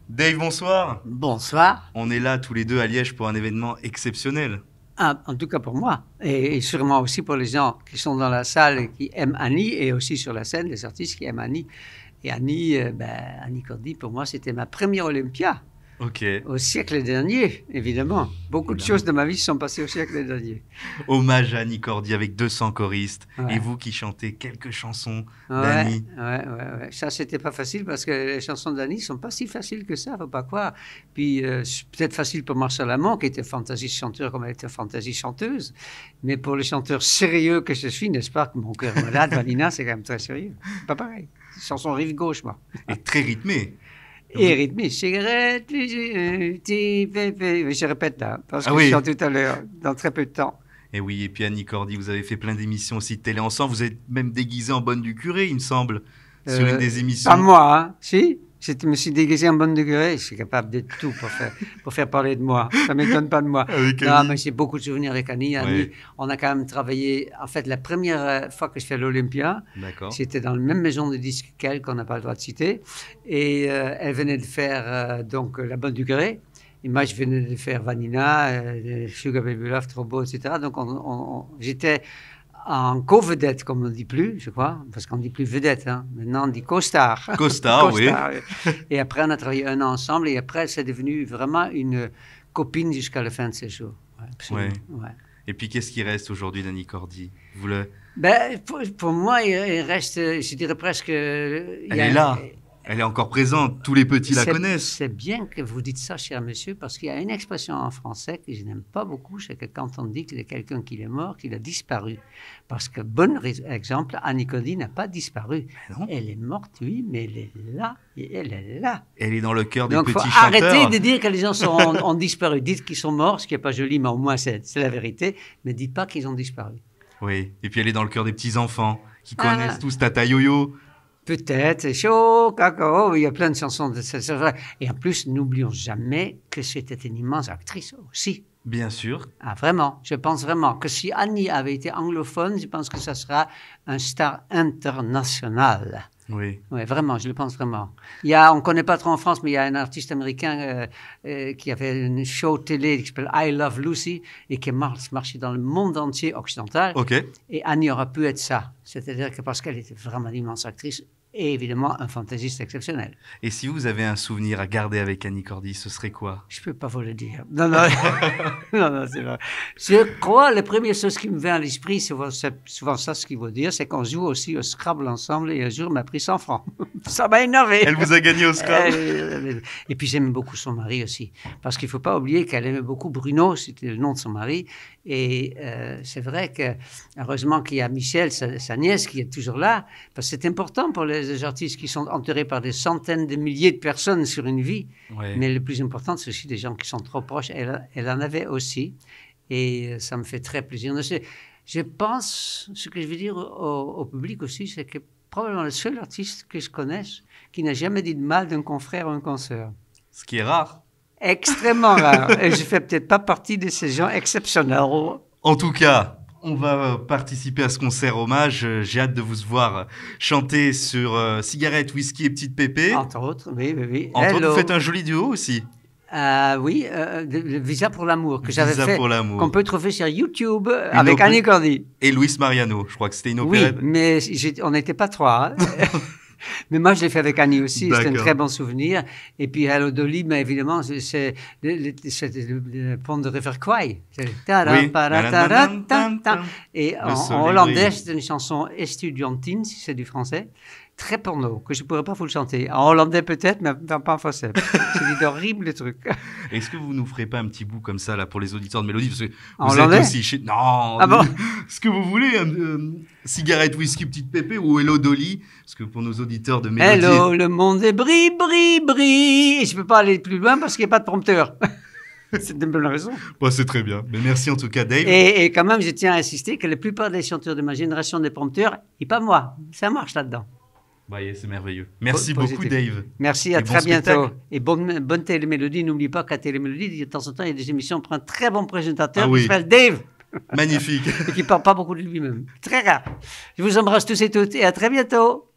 Dave, bonsoir. Bonsoir. On est là tous les deux à Liège pour un événement exceptionnel. Ah, en tout cas pour moi, et sûrement aussi pour les gens qui sont dans la salle et qui aiment Annie, et aussi sur la scène, les artistes qui aiment Annie. Et Annie, Annie Cordy, pour moi, c'était ma première Olympia, Ok. au siècle dernier, évidemment. Beaucoup de choses de ma vie se sont passées au siècle dernier. Hommage à Annie Cordy avec 200 choristes. Ouais. Et vous qui chantez quelques chansons Ouais, d'Annie. ouais. Ça, c'était pas facile parce que les chansons d'Annie sont pas si faciles que ça, faut pas croire. Puis, c'est peut-être facile pour Marcel Amont, qui était fantasy chanteur comme elle était fantasy chanteuse. Mais pour le chanteur sérieux que je suis, n'est-ce pas, que mon cœur est malade, Vanina, c'est quand même très sérieux. Pas pareil. Chanson rive gauche, moi. Et très rythmé. Et rythmé, cigarette, je répète là, parce que Ah oui. je chante tout à l'heure, dans très peu de temps. Et oui, et puis Annie Cordy, vous avez fait plein d'émissions aussi de télé ensemble. Vous êtes même déguisé en bonne du curé, il me semble, sur une des émissions. Pas moi, hein. Si, je me suis déguisé en bonne de curé, je suis capable de tout pour faire parler de moi. Ça ne m'étonne pas de moi. Avec Non, Annie. mais j'ai beaucoup de souvenirs avec Annie. Ouais. On a quand même travaillé. En fait, la première fois que je fais l'Olympia, D'accord. c'était dans la même maison de disques qu'elle, qu'on n'a pas le droit de citer. Et elle venait de faire donc La Bonne du Curé. Et moi, je venais de faire Vanina, Sugar Baby Love, Trop Beau, etc. Donc, j'étais en co-vedette, comme on ne dit plus, je crois, parce qu'on ne dit plus vedette, hein. Maintenant on dit co-star. Co-star, oui. Et après, on a travaillé un an ensemble, et après, c'est devenu vraiment une copine jusqu'à la fin de ses jours. Ouais, absolument. Ouais. Et puis, qu'est-ce qui reste aujourd'hui d'Annie Cordy? Vous le... Ben, pour moi, il reste, je dirais presque... Elle est là. Elle est encore présente, tous les petits la connaissent. C'est bien que vous dites ça, cher monsieur, parce qu'il y a une expression en français que je n'aime pas beaucoup, c'est que quand on dit qu'il y a quelqu'un qui est mort, qu'il a disparu. Parce que, bon exemple, Annie Cordy n'a pas disparu. Non. Elle est morte, oui, mais elle est là, et elle est là. Elle est dans le cœur des Donc, petits faut chanteurs. arrêter de dire que les gens ont disparu. Dites qu'ils sont morts, ce qui n'est pas joli, mais au moins c'est la vérité, mais dites pas qu'ils ont disparu. Oui, et puis elle est dans le cœur des petits-enfants qui connaissent tous Tata Yo-Yo. Peut-être, c'est chaud, cacao, il y a plein de chansons de c'est vrai. Et en plus, n'oublions jamais que c'était une immense actrice aussi. Bien sûr. Ah, vraiment, je pense vraiment que si Annie avait été anglophone, je pense que ça sera un star international. Oui. Oui, vraiment, je le pense vraiment. On ne connaît pas trop en France, mais il y a un artiste américain qui avait une show télé qui s'appelle I Love Lucy et qui marchait dans le monde entier occidental. Ok. Et Annie aurait pu être ça. C'est-à-dire que parce qu'elle était vraiment une immense actrice et évidemment un fantaisiste exceptionnel. Et si vous avez un souvenir à garder avec Annie Cordy, ce serait quoi? Je ne peux pas vous le dire. Non, non, c'est vrai. Je crois, la première chose qui me vient à l'esprit, c'est souvent ça ce qu'il veut dire, c'est qu'on joue aussi au Scrabble ensemble et un jour, elle m'a pris 100 francs. Ça m'a énervé. Elle vous a gagné au Scrabble. Et puis j'aime beaucoup son mari aussi. Parce qu'il ne faut pas oublier qu'elle aimait beaucoup Bruno, c'était le nom de son mari. Et c'est vrai que, heureusement qu'il y a Michel, sa nièce, qui est toujours là, parce que c'est important pour les artistes qui sont entourés par des centaines de milliers de personnes sur une vie. Ouais. Mais le plus important, c'est aussi des gens qui sont trop proches. Elle en avait aussi. Et ça me fait très plaisir. Je pense, ce que je veux dire au public aussi, c'est que probablement le seul artiste que je connaisse qui n'a jamais dit de mal d'un confrère ou une consoeur. Ce qui est rare. Extrêmement rare. Et je ne fais peut-être pas partie de ces gens exceptionnels. En tout cas, on va participer à ce concert hommage. J'ai hâte de vous voir chanter sur Cigarette, Whisky et Petite Pépé. Entre autres, oui. Entre autres, vous faites un joli duo aussi. Oui, le Visa pour l'amour que j'avais fait, qu'on peut trouver sur YouTube avec Annie Cordy. Et Luis Mariano, je crois que c'était une opérette. Oui, mais on n'était pas trois. Hein. Mais moi, je l'ai fait avec Annie aussi, c'est un très bon souvenir. Et puis Hello Dolly, mais évidemment, c'est le pont de River Kwai. Et en hollandais, c'est une chanson estudiantine, si c'est du français. Très porno, que je ne pourrais pas vous le chanter. En hollandais peut-être, mais pas en français. C'est d'horribles trucs. Est-ce que vous nous ferez pas un petit bout comme ça là pour les auditeurs de Mélodie, parce que en vous hollandais êtes aussi chez... Non, ah bon ce que vous voulez, Cigarette, Whisky, Petite Pépé ou Hello Dolly, parce que pour nos auditeurs de Mélodie... Hello, le monde est bris. Et je ne peux pas aller plus loin parce qu'il n'y a pas de prompteur. C'est une bonne raison. Bon, c'est très bien. Mais merci en tout cas, Dave. Et quand même, je tiens à insister que la plupart des chanteurs de ma génération des prompteurs, et pas moi, ça marche là-dedans. Bah, c'est merveilleux. Merci beaucoup, Dave. Merci, à très bientôt. Et bonne Télémélodie. N'oublie pas qu'à Télémélodie, de temps en temps, il y a des émissions pour un très bon présentateur qui s'appelle Dave. Magnifique. Et qui ne parle pas beaucoup de lui-même. Très rare. Je vous embrasse tous et toutes et à très bientôt.